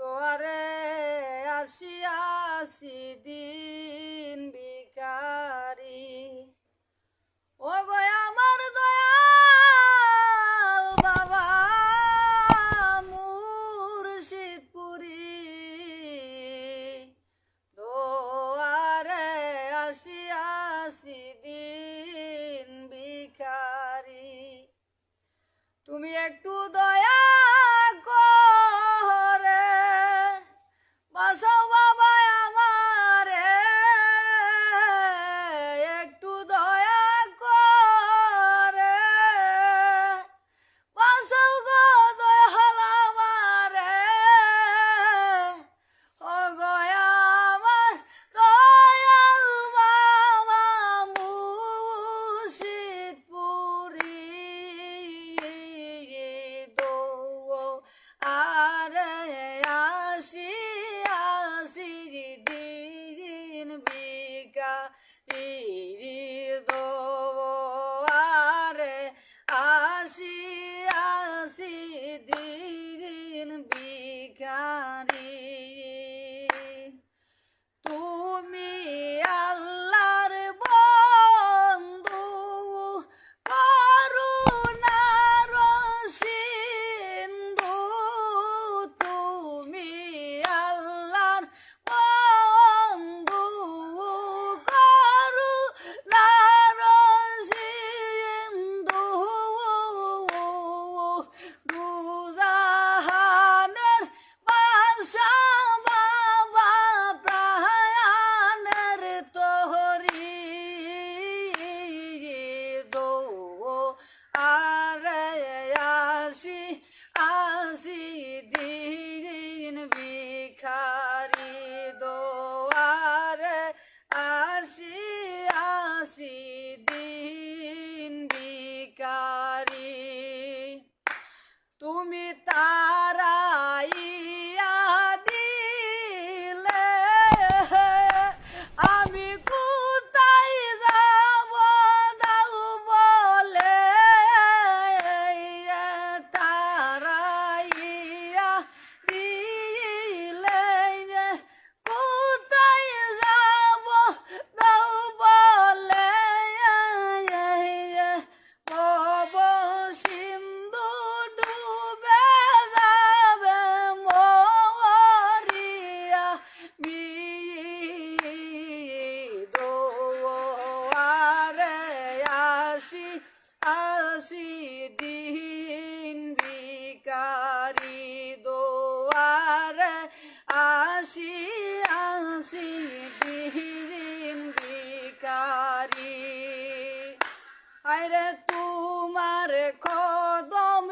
দোয়ারে আসিয়াছি দিন ভিখারি। ও গো আমার দয়াল বাবা মুর্শিদপুরি, দোয়ারে আসিয়াছি দিন ভিখারি। তুমি একটু দয়া করে বাঁচাও বাবা আমারে, একটু দয়া করে বাঁচাও গো দয়াল আমারে। ও গো আমার দয়াল বাবা মুর্শিদপুরি, আরে আসিয়াছি দিন ভিখারি। দোয়ারে আসিয়াছি দিন ভিখারি। তুমি আল্লাহর বন্ধু করুণার সিন্ধু, তুমি আল্লাহর বন্ধু করুণার সিন্ধু, দুজাহানের বাদশা বাবা প্রাণের তোহরি। আরে আসি দিন ভিখারি। দোয়ারে আসি দিন ভিখারি। তুমি তারাইয়া দিলে আমি কোথায় যাব দাও বলে, তারাইয়া দিলে কোথায় যাব দাও বলে, ভব সিন্ধু ডুবে যাবে মরিয়া দোয়ারে আসি দিন ভিখারি। দোয়ারে আসি দিন ভিখারি। আরে তোমার কদম